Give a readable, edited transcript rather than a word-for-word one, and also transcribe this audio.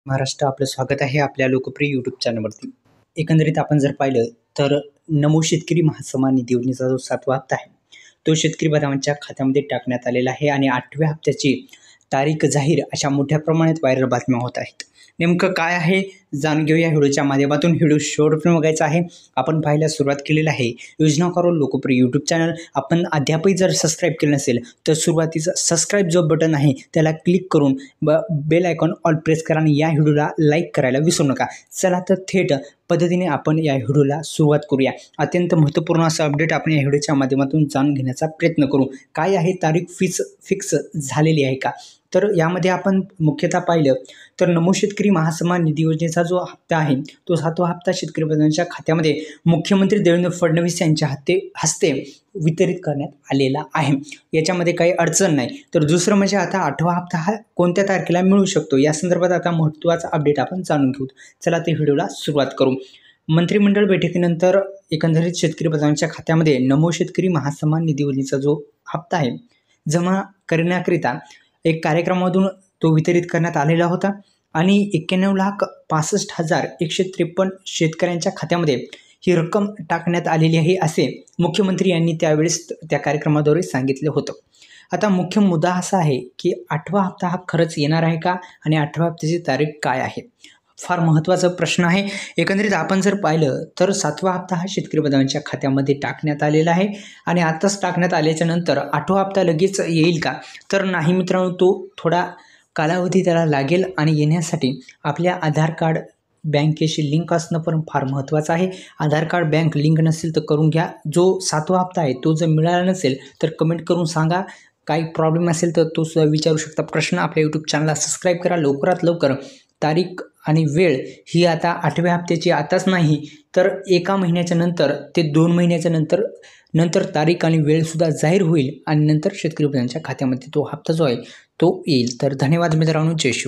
महाराष्ट्र, आपलं स्वागत आहे आपल्या लोकप्रिय यूट्यूब चॅनलवरती. एकंदरीत आपण जर पाहिलं तर नमो शेतकरी महासन्मान निधी योजनेचा जो 7वा हप्ता आहे तो शेतकरी बांधवांच्या खात्यामध्ये टाकण्यात आलेला आहे आणि 8व्या हप्त्याची तारीख जाहीर अशा मोठ्या प्रमाणात व्हायरल बातम्या होत आहेत. नेमकं काय आहे जाणून घेऊया व्हिडिओच्या माध्यमातून. व्हिडिओ शेवटपर्यंत बघायचा आहे. आपण पाहायला सुरुवात केलेली आहे योजनाकारो लोकप्रिय यूट्यूब चॅनल. आपण अद्यापही जर सबस्क्राईब केलं नसेल तर सुरुवातीचं सबस्क्राईब जो बटन आहे त्याला क्लिक करून बेल आयकॉन ऑल प्रेस करा आणि या व्हिडिओला लाईक करायला विसरू नका. चला तर थेट पद्धतीने आपण या व्हिडिओला सुरुवात करूया. अत्यंत महत्त्वपूर्ण असं अपडेट आपण या व्हिडिओच्या माध्यमातून जाणून घेण्याचा प्रयत्न करू. काय आहे तारीख फिक्स झालेली आहे का? तर यामध्ये आपण मुख्यतः पाहिलं तर नमो शेतकरी महासन्मान निधी योजनेचा जो हप्ता आहे तो 7वा हप्ता शेतकरी बांधवांच्या खात्यामध्ये मुख्यमंत्री देवेंद्र फडणवीस यांच्या हस्ते वितरित करण्यात आलेला आहे. याच्यामध्ये काही अडचण नाही. तर दुसरं म्हणजे आता 8वा हप्ता हा कोणत्या तारखेला मिळू शकतो या संदर्भात आता महत्त्वाचा अपडेट आपण जाणून घेऊ. चला ते व्हिडिओला सुरुवात करू. मंत्रिमंडळ बैठकीनंतर एकंदरीत शेतकरी बांधवांच्या खात्यामध्ये नमो शेतकरी महासन्मान निधी योजनेचा जो हप्ता आहे जमा करण्याकरिता एक कार्यक्रमामधून तो वितरित करण्यात आलेला होता आणि 91,65,153 शेतकऱ्यांच्या खात्यामध्ये ही रक्कम टाकण्यात आलेली आहे असे मुख्यमंत्री यांनी त्यावेळेस त्या कार्यक्रमाद्वारे सांगितले होतं. आता मुख्य मुद्दा असा आहे की 8वा हप्ता हा खरंच येणार आहे का आणि 8व्या हप्त्याची तारीख काय आहे? फार महत्त्वाचा प्रश्न आहे. एकंदरीत आपण जर पाहिलं तर 7वा हप्ता हा शेतकरी बांधवांच्या खात्यामध्ये टाकण्यात आलेला आहे आणि आताच टाकण्यात आल्याच्या नंतर 8वा हप्ता लगेच येईल का? तर नाही मित्रांनो, तो थोडा कालावधी त्याला लागेल आणि येण्यासाठी आपल्या आधार कार्ड बँकेशी लिंक असणं पण फार महत्त्वाचं आहे. आधार कार्ड बँक लिंक नसेल तर करून घ्या. जो 7वा हप्ता आहे तो जर मिळाला नसेल तर कमेंट करून सांगा. काही प्रॉब्लेम असेल तर तो सुद्धा विचारू शकता प्रश्न. आपल्या यूट्यूब चॅनलला सबस्क्राईब करा. लवकरात लवकर तारीख आणि वेळ ही आता 8व्या हप्त्याची आताच नाही तर 1 महिन्याच्या नंतर ते 2 महिन्याच्या नंतर तारीख आणि वेळसुद्धा जाहीर होईल आणि नंतर शेतकरी बांधवांच्या खात्यामध्ये तो हप्ता जो आहे तो येईल. तर धन्यवाद मित्रांनो. जय शिव.